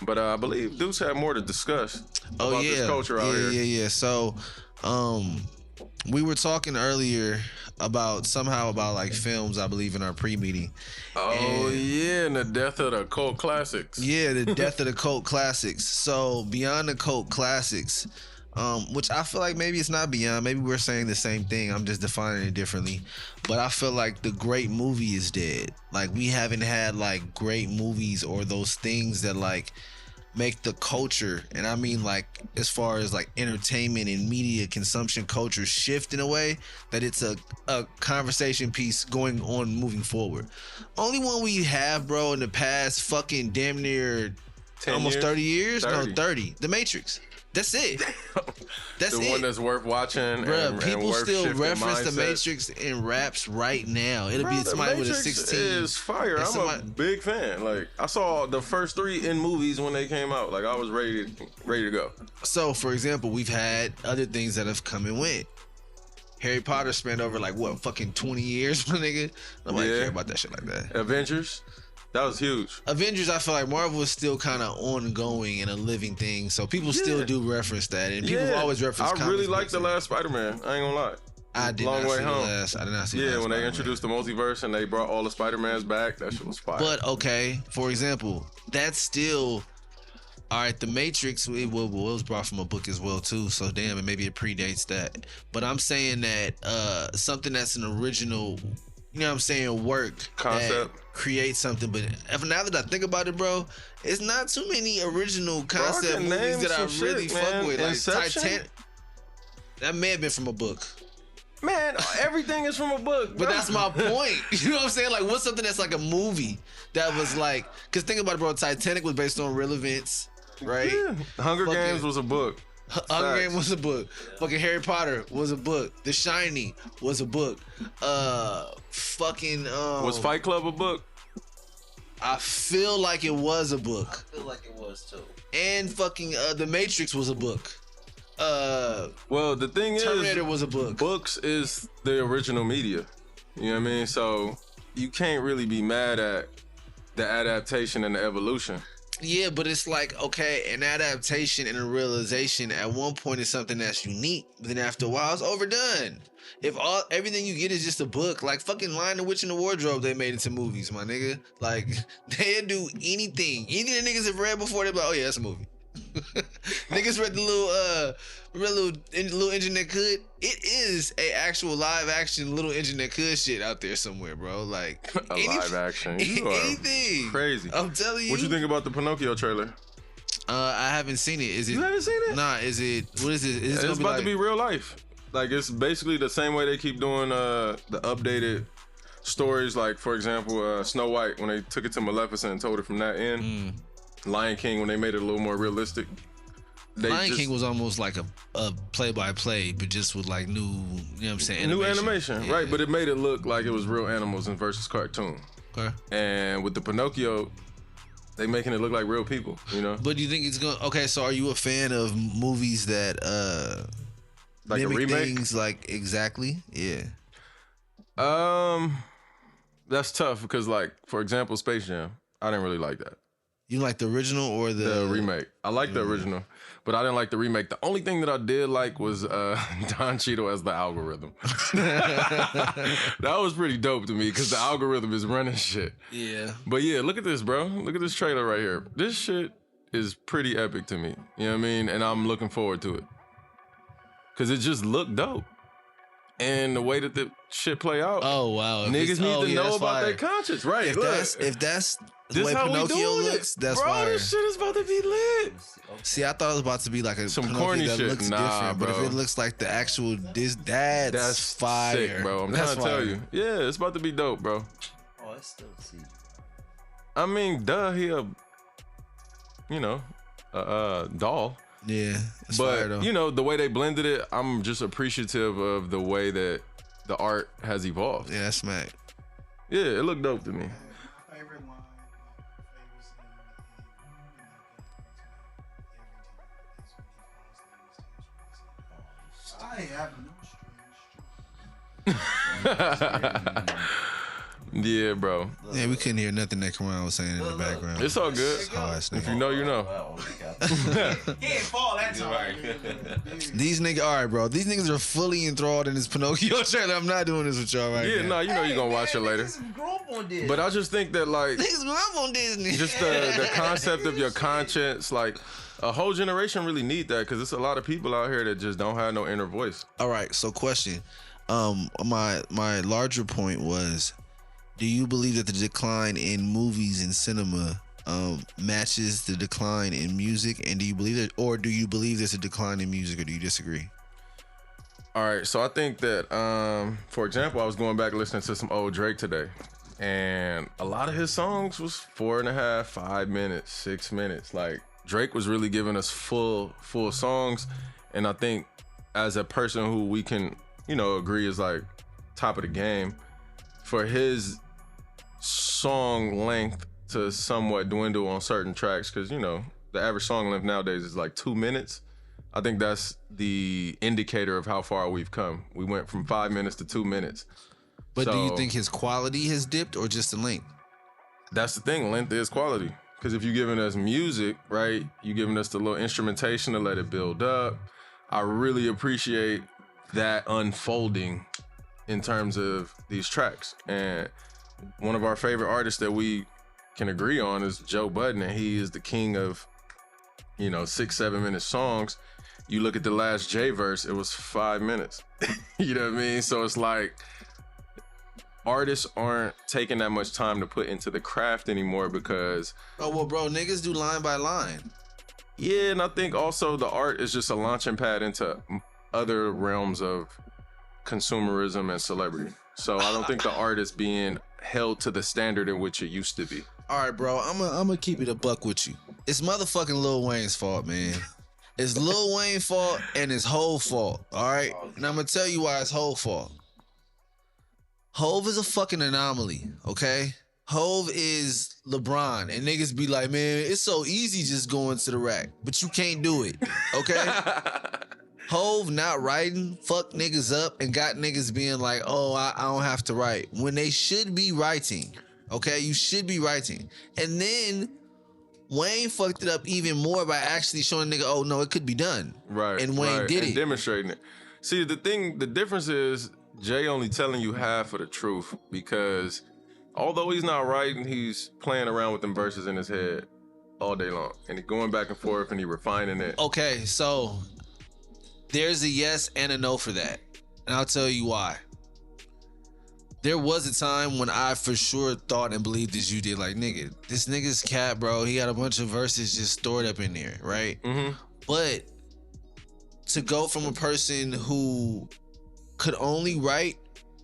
But I believe Deuce had more to discuss about this culture out here. Yeah. So we were talking earlier about like films, I believe, in our pre-meeting. And the death of the cult classics. Yeah, the death of the cult classics. So beyond the cult classics, which I feel like maybe it's not beyond. Maybe we're saying the same thing. I'm just defining it differently. But I feel like the great movie is dead. Like we haven't had like great movies or those things that like make the culture, and I mean like as far as like entertainment and media consumption culture shift in a way that it's a conversation piece going on moving forward. Only one we have, bro, in the past fucking damn near almost 30 years? 30. No, 30. The Matrix. That's it. That's the one that's worth watching. Bruh, people worth still reference mindset. The Matrix in raps right now. It'll be somebody with a 16. Is fire. I'm a big fan. Like I saw the first 3 in movies when they came out. Like I was ready to go. So, for example, we've had other things that have come and went. Harry Potter spent over like what fucking 20 years, my nigga. Nobody care about that shit like that. Avengers. That was huge. Avengers, I feel like Marvel is still kind of ongoing and a living thing, so people still do reference that, and people always reference. I really like the last Spider-Man. I ain't gonna lie. I did not see the last. I did not see. Yeah, when they introduced the multiverse and they brought all the Spider-Mans back, that shit was fire. But okay, for example, that's still all right. The Matrix, it was brought from a book as well too. So damn, and maybe it predates that. But I'm saying that something that's an original. You know what I'm saying? Work concept, create something. But now that I think about it, bro, it's not too many original concept movies that I really fuck with. Like Inception? Titanic. That may have been from a book. Man, everything is from a book. But that's my point. You know what I'm saying? Like, what's something that's like a movie that was like? Because think about it, bro. Titanic was based on real events, right? Yeah. Hunger Games was a book. Hunger Games was a book. Fucking Harry Potter was a book. The Shining was a book. Was Fight Club a book? I feel like it was a book. I feel like it was too. And fucking The Matrix was a book. Well, the thing Terminator was a book. Books is the original media. You know what I mean? So you can't really be mad at the adaptation and the evolution. Yeah, but it's like, okay, an adaptation and a realization at one point is something that's unique, but then after a while it's overdone. If everything you get is just a book, like fucking Lion the Witch in the Wardrobe, they made into movies, my nigga. Like, they'd do anything. Anything that niggas have read before, they'd be like, oh yeah, that's a movie. Niggas read the little engine that could. It is a actual live action little engine that could shit out there somewhere, bro. Like live action. You anything crazy. I'm telling you. What you think about the Pinocchio trailer? I haven't seen it. Is it? You haven't seen it? Nah. Is it? What is it? It's about to be real life. Like it's basically the same way they keep doing the updated stories. Like for example, Snow White when they took it to Maleficent and told it from that end. Lion King when they made it a little more realistic. Lion King was almost like a play-by-play, but just with like new, you know what I'm saying? New animation, right? But it made it look like it was real animals versus cartoon. Okay. And with the Pinocchio, they making it look like real people, you know? But do you think it's going to... Okay, so are you a fan of movies that like mimic a remake? Things like exactly? Yeah. That's tough because, like, for example, Space Jam, I didn't really like that. You like the original or the remake? I like the original, but I didn't like the remake. The only thing that I did like was Don Cheadle as the algorithm. That was pretty dope to me because the algorithm is running shit. Yeah. But yeah, look at this, bro. Look at this trailer right here. This shit is pretty epic to me. You know what I mean? And I'm looking forward to it because it just looked dope. And the way that the shit play out. Oh, wow. Niggas need to know about their conscience. Right. If that's the way Pinocchio looks, that's bro, fire. This shit is about to be lit. See, I thought it was about to be like some Pinocchio corny that shit. Looks different, bro. But if it looks like the actual that's fire, sick, bro. I'm trying to tell you. Yeah, it's about to be dope, bro. Oh, it's still cheap. I mean, duh, he a doll. Yeah, it's but fire, though. You know the way they blended it, I'm just appreciative of the way that the art has evolved. Yeah, that's smack. Yeah, it looked dope to me. My favorite line, my favorite scene in I have no strange. Yeah, bro. Yeah, we couldn't hear nothing that Karan was saying in the background. It's all good. If you know, you know. He ain't fall that time. These niggas, all right, bro. These niggas are fully enthralled in this Pinocchio trailer. I'm not doing this with y'all right now. Yeah, no, you know you're gonna watch it later. But I just think that, like, niggas grew up on Disney. Just the concept of your conscience, like, a whole generation really need that because there's a lot of people out here that just don't have no inner voice. All right, so question. My larger point was, do you believe that the decline in movies and cinema matches the decline in music? And do you believe that, or do you believe there's a decline in music, or do you disagree? All right, so I think that, for example, I was going back listening to some old Drake today, and a lot of his songs was 4.5, 5 minutes, 6 minutes. Like, Drake was really giving us full songs, and I think as a person who we can, agree is like top of the game, for his song length to somewhat dwindle on certain tracks, because the average song length nowadays is like 2 minutes. I think that's the indicator of how far we've come. We went from 5 minutes to 2 minutes. But do you think his quality has dipped or just the length? That's the thing. Length is quality. Because if you're giving us music, right, you're giving us the little instrumentation to let it build up. I really appreciate that unfolding in terms of these tracks. And one of our favorite artists that we can agree on is Joe Budden, and he is the king of 6-7 minute songs. You look at the last J verse, it was 5 minutes. You know what I mean? So it's like artists aren't taking that much time to put into the craft anymore because niggas do line by line. Yeah, and I think also the art is just a launching pad into other realms of consumerism and celebrity. So I don't think the art is being held to the standard in which it used to be. All right, bro, I'm gonna keep it a buck with you. It's motherfucking Lil Wayne's fault, man. It's Lil Wayne's fault and his whole fault, all right? And I'm gonna tell you why it's whole fault. Hove is a fucking anomaly, okay? Hove is LeBron, and niggas be like, man, it's so easy just going to the rack, but you can't do it, okay? Hove not writing, fuck niggas up, and got niggas being like, oh, I don't have to write, when they should be writing, okay? You should be writing. And then Wayne fucked it up even more by actually showing nigga, oh, no, it could be done. Right. And Wayne did it. Demonstrating it. See, the difference is Jay only telling you half of the truth because although he's not writing, he's playing around with them verses in his head all day long. And he's going back and forth and he refining it. Okay, so there's a yes and a no for that. And I'll tell you why. There was a time when I for sure thought and believed as you did, like, nigga, this nigga's cat, bro. He got a bunch of verses just stored up in there, right? Mm-hmm. But to go from a person who could only write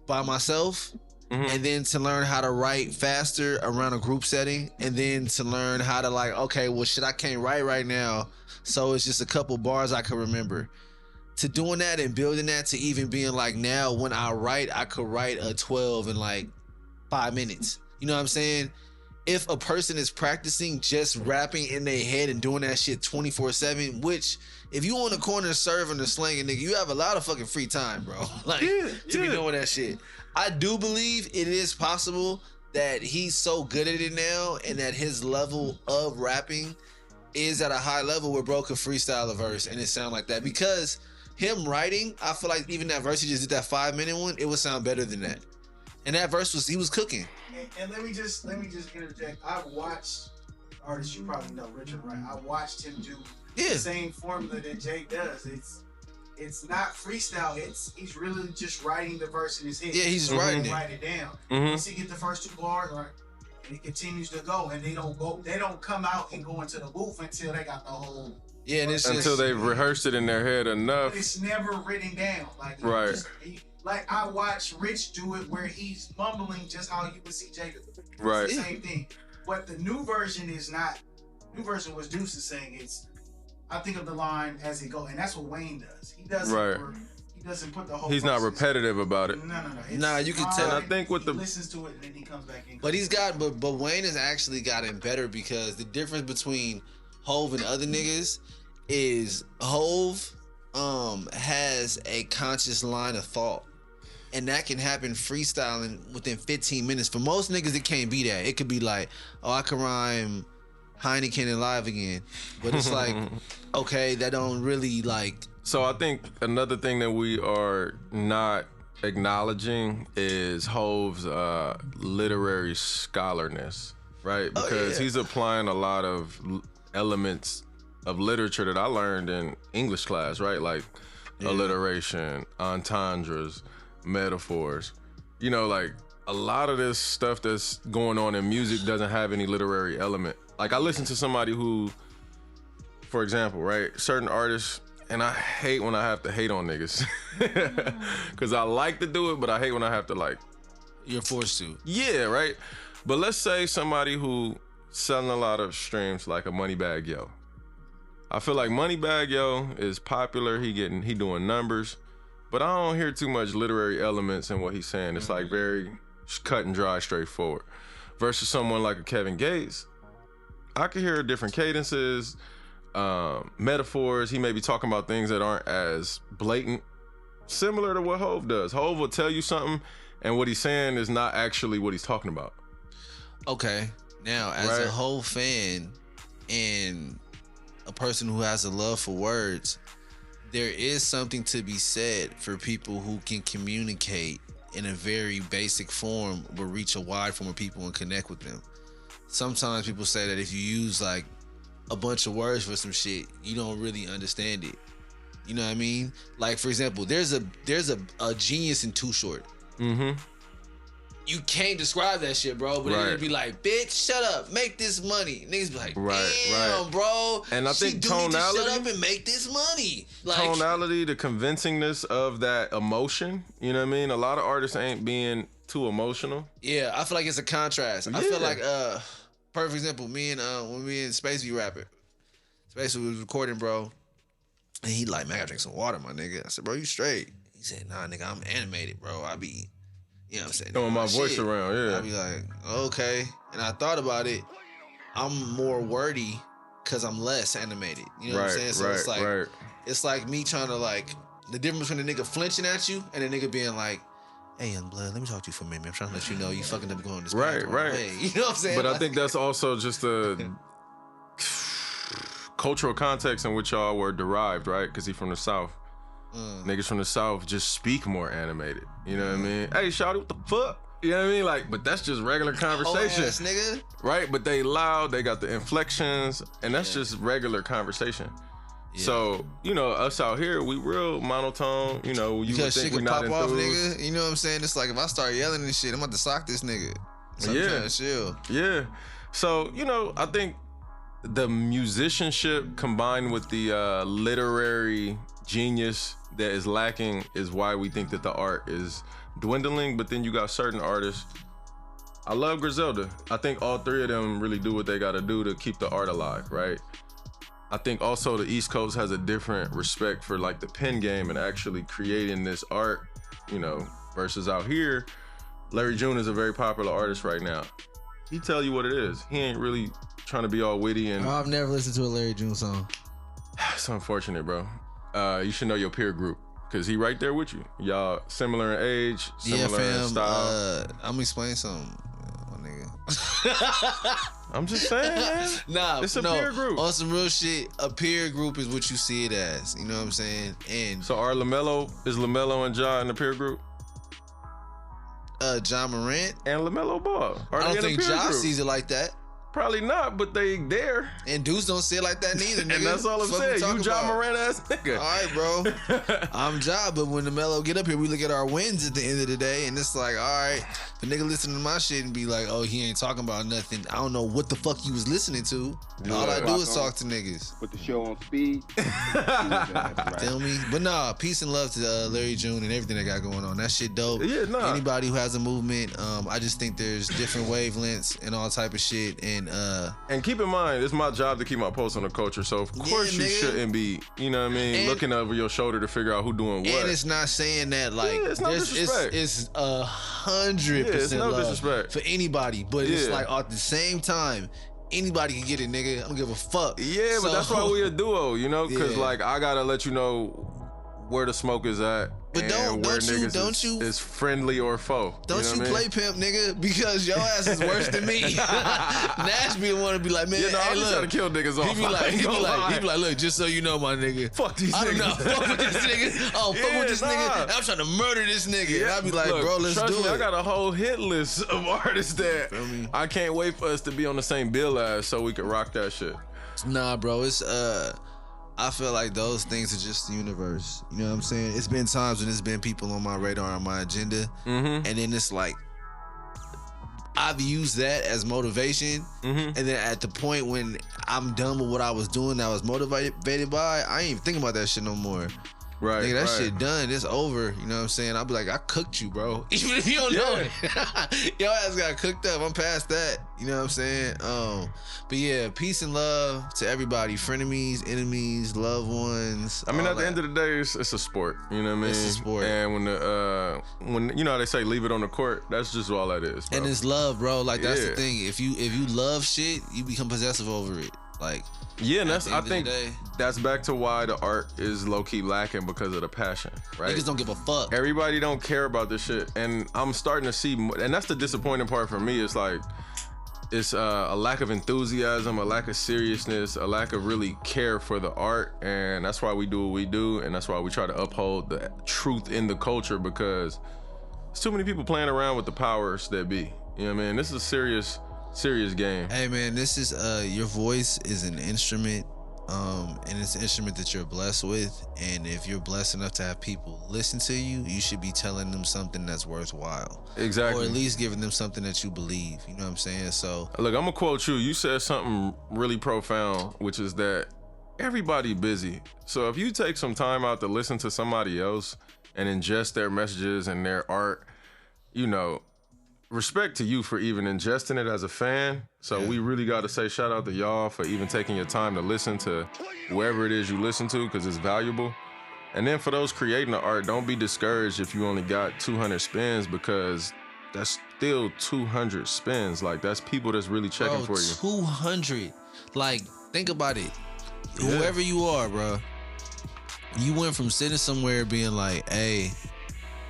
by myself and then to learn how to write faster around a group setting, and then to learn how to like, okay, well shit, I can't write right now, so it's just a couple bars I can remember. To doing that and building that to even being like, now when I write, I could write a 12 in like 5 minutes. You know what I'm saying? If a person is practicing just rapping in their head and doing that shit 24/7, which if you on the corner serving or slanging, nigga, you have a lot of fucking free time, bro. Like to be doing that shit. I do believe it is possible that he's so good at it now and that his level of rapping is at a high level where bro could freestyle a verse and it sound like that. Because him writing, I feel like even that verse he just did, that 5-minute one, it would sound better than that. And that verse he was cooking. And let me just interject. I watched artists you probably know, Richard Wright. I watched him do the same formula that Jay does. It's not freestyle. He's really just writing the verse in his head. Yeah, he's writing it. Write it down. Once he get the first 2 bars, right, and he continues to go, and they don't come out and go into the booth until they got the whole. Yeah, and it's until they've rehearsed it in their head enough. But it's never written down. Like right. Like I watched Rich do it where he's mumbling just how you would see Jacob. Right. It's the same thing. But the new version is not. New version was Deuce is saying I think of the line as it go, and that's what Wayne does. He doesn't. Right. He doesn't put the whole. He's not repetitive about it. No. Nah, you can tell. I think with he listens to it and then he comes back in. But he's got, but Wayne has actually gotten better because the difference between Hove and other niggas is Hove has a conscious line of thought. And that can happen freestyling within 15 minutes. For most niggas, it can't be that. It could be like, oh, I can rhyme Heineken and Live Again. But it's like, okay, that don't really like. So I think another thing that we are not acknowledging is Hove's literary scholarness, right? Because he's applying a lot of elements of literature that I learned in English class, right? Like alliteration, entendres, metaphors. You know, like a lot of this stuff that's going on in music doesn't have any literary element. Like I listen to somebody who, for example, right, certain artists, and I hate when I have to hate on niggas because I like to do it, but I hate when I have to like. You're forced to. Yeah, right. But let's say somebody who selling a lot of streams like a Moneybagg Yo. I feel like Moneybagg Yo is popular. He doing numbers. But I don't hear too much literary elements in what he's saying. It's like very cut and dry, straightforward. Versus someone like a Kevin Gates, I can hear different cadences, metaphors. He may be talking about things that aren't as blatant, similar to what Hove does. Hove will tell you something, and what he's saying is not actually what he's talking about. Okay, now as a Hove fan and a person who has a love for words, there is something to be said for people who can communicate in a very basic form but reach a wide form of people and connect with them. Sometimes people say that if you use like a bunch of words for some shit, you don't really understand it. You know what I mean? Like for example, there's a genius in Too Short. You can't describe that shit, bro. But it'd be like, bitch, shut up, make this money. Niggas be like, damn, bro. And I think tonality, shut up and make this money. Like, tonality, the convincingness of that emotion. You know what I mean? A lot of artists ain't being too emotional. Yeah, I feel like it's a contrast. I feel like, perfect example, when me and Space be rapping. Space was recording, bro. And he like, man, I gotta drink some water, my nigga. I said, bro, you straight? He said, nah, nigga, I'm animated, bro. I be, you know what I'm saying? Throwing my voice around, yeah. I be like, okay. And I thought about it. I'm more wordy because I'm less animated. You know what I'm saying? So it's like me trying to like, the difference between a nigga flinching at you and a nigga being like, hey, young blood, let me talk to you for a minute, man. I'm trying to let you know you fucking up going this right. way. You know what I'm saying? But I think that's also just a cultural context in which y'all were derived, right? Because he from the South. Niggas from the South just speak more animated. You know what I mean? Hey, shawty, what the fuck? You know what I mean? Like, but that's just regular conversation. Ass, nigga. Right? But they loud, they got the inflections, and that's just regular conversation. Yeah. So, you know, us out here, we real monotone. You know, you would think we not enthused. Off, nigga. You know what I'm saying? It's like if I start yelling and shit, I'm about to sock this nigga. So I'm trying to chill. Yeah. So, you know, I think the musicianship combined with the literary genius that is lacking is why we think that the art is dwindling, but then you got certain artists. I love Griselda. I think all three of them really do what they got to do to keep the art alive, right? I think also the East Coast has a different respect for like the pen game and actually creating this art, you know, versus out here. Larry June is a very popular artist right now. He tell you what it is. He ain't really trying to be all witty and... I've never listened to a Larry June song. It's unfortunate, bro. You should know your peer group. Cause he right there with you. Y'all similar in age, similar in style. I'm gonna explain something, nigga. I'm just saying, man. Nah, it's a peer group. On some real shit, a peer group is what you see it as. You know what I'm saying? And so is LaMelo and Ja in the peer group? John Morant and LaMelo Ball. I don't think Ja sees it like that. Probably not, but they there. And Deuce don't see it like that neither, nigga. And that's all I'm saying. You Ja Morant ass nigga. All right, bro. I'm Ja, but when the Mello get up here, we look at our wins at the end of the day, and it's like, all right, the nigga listen to my shit and be like, oh, he ain't talking about nothing. I don't know what the fuck he was listening to. Yeah. All I do is talk to niggas. Put the show on speed. Feel me? But nah, peace and love to Larry June and everything they got going on. That shit dope. Yeah, nah. Anybody who has a movement, I just think there's different wavelengths and all type of shit. And keep in mind, it's my job to keep my pulse on the culture. So of course you shouldn't be, you know what I mean, looking over your shoulder to figure out who doing what. And it's not saying that like it's no disrespect. It's 100% no love disrespect for anybody, but it's like at the same time, anybody can get it, nigga. I don't give a fuck. Yeah, but that's why we a duo, you know, because like I gotta let you know where the smoke is at. But don't you is friendly or foe. Don't you play pimp, nigga, because your ass is worse than me. Nash be the one to be like, man, hey, I'm just trying to kill niggas off. He be like, look, just so you know, my nigga. Fuck these niggas. I don't know. Fuck with this nigga. Oh, fuck with this nigga. I'm trying to murder this nigga. And I be like, bro, let's do it. I got a whole hit list of artists that I can't wait for us to be on the same bill as so we can rock that shit. Nah, bro, it's I feel like those things are just the universe. You know what I'm saying? It's been times when there's been people on my radar, on my agenda, and then it's like I've used that as motivation, and then at the point when I'm done with what I was doing, that I was motivated by, I ain't even thinking about that shit no more. Right, nigga, that shit done. It's over. You know what I'm saying? I'll be like, I cooked you, bro. Even if you don't know it. Your ass got cooked up. I'm past that. You know what I'm saying? But yeah, peace and love to everybody. Frenemies, enemies, loved ones. I mean, at the end of the day, it's a sport. You know what I mean? It's a sport. And when you know how they say leave it on the court, that's just all that is, bro. And it's love, bro. Like that's the thing. If you love shit, you become possessive over it. Like yeah, and I think that's back to why the art is low-key lacking because of the passion, right? Niggas don't give a fuck. Everybody don't care about this shit. And I'm starting to see, and that's the disappointing part for me. It's like, it's a lack of enthusiasm, a lack of seriousness, a lack of really care for the art. And that's why we do what we do. And that's why we try to uphold the truth in the culture, because there's too many people playing around with the powers that be. You know what I mean? This is a serious game. Hey man, this is your voice is an instrument, and it's an instrument that you're blessed with. And if you're blessed enough to have people listen to you, you should be telling them something that's worthwhile. Exactly. Or at least giving them something that you believe. You know what I'm saying? So look, I'm gonna quote you. You said something really profound, which is that everybody busy. So if you take some time out to listen to somebody else and ingest their messages and their art, you know, respect to you for even ingesting it as a fan. So we really got to say shout out to y'all for even taking your time to listen to whoever it is you listen to, because it's valuable. And then for those creating the art, don't be discouraged if you only got 200 spins, because that's still 200 spins. Like, that's people that's really checking for you. 200. Like, think about it. Whoever you are, bro, you went from sitting somewhere being like, hey,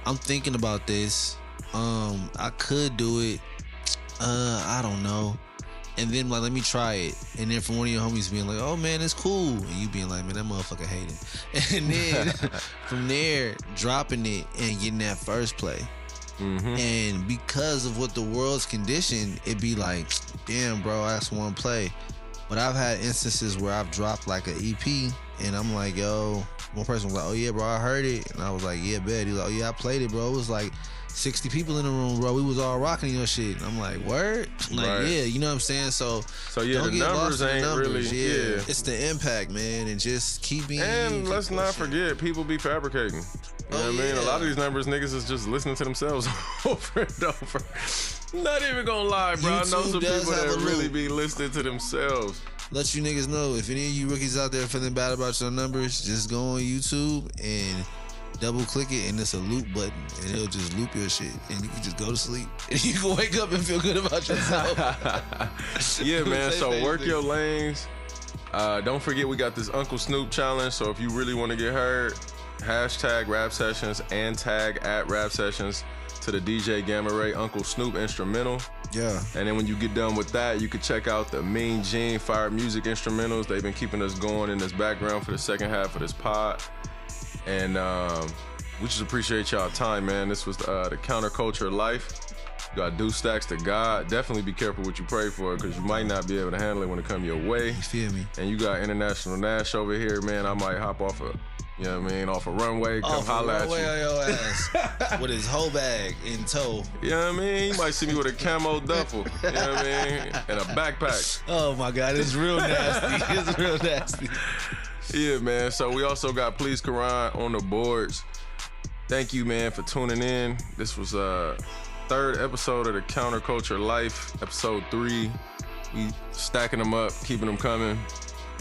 I'm thinking about this. I could do it. I don't know. And then like, let me try it. And then from one of your homies being like, oh man, it's cool. And you being like, man, that motherfucker hate it. And then from there, dropping it and getting that first play. And because of what the world's conditioned, it be like, damn, bro, that's one play. But I've had instances where I've dropped like an EP and I'm like, yo, one person was like, oh yeah, bro, I heard it. And I was like, yeah, bet. He was like, oh yeah, I played it, bro. It was like 60 people in the room, bro. We was all rocking your shit. And I'm like, word? I'm like, yeah, you know what I'm saying? So yeah, the numbers ain't really, It's the impact, man, and just keep being. And let's not forget, people be fabricating. You know what I mean? A lot of these numbers, niggas is just listening to themselves over and over. Not even gonna lie, bro. YouTube I know some people that really loop. be listening to themselves. Let you niggas know, if any of you rookies out there feeling bad about your numbers, just go on YouTube and double click it, and it's a loop button, and it'll just loop your shit, and you can just go to sleep, and you can wake up and feel good about yourself. Yeah, man. So work your lanes. Don't forget, we got this Uncle Snoop challenge. So if you really want to get heard, hashtag Rap Sessions and tag @Rap Sessions to the DJ Gamma Ray Uncle Snoop instrumental. Yeah. And then when you get done with that, you can check out the Mean Gene Fire Muzic Instrumentals. They've been keeping us going in this background for the second half of this pod. And we just appreciate y'all time, man. This was the Counterculture Life. You got Deucestacks to God. Definitely be careful what you pray for, because you might not be able to handle it when it come your way. You feel me? And you got International Nash over here, man. I might hop off you know what I mean, off a runway, come holla at you. On your ass with his whole bag in tow. You know what I mean? You might see me with a camo duffel, you know what I mean, and a backpack. Oh my God, it's real nasty. It's real nasty. Yeah, man. So we also got Please Quran on the boards. Thank you, man, for tuning in. This was third episode of the Counterculture Life, episode 3. We stacking them up, keeping them coming.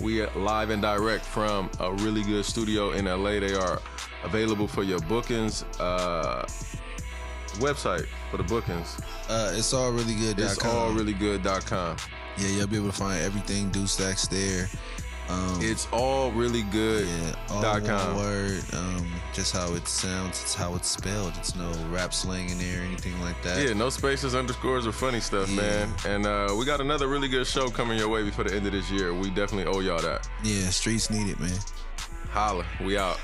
We are live and direct from a really good studio in LA. They are available for your bookings. Website for the bookings. It's allreallygood.com. It's allreallygood.com. Yeah, you'll be able to find everything Deucestacks there. It's allreallygood.com. All one word. Just how it sounds. It's how it's spelled. It's no rap slang in there or anything like that. Yeah, no spaces, underscores, or funny stuff, man. And we got another really good show coming your way before the end of this year. We definitely owe y'all that. Yeah, streets need it, man. Holla, we out.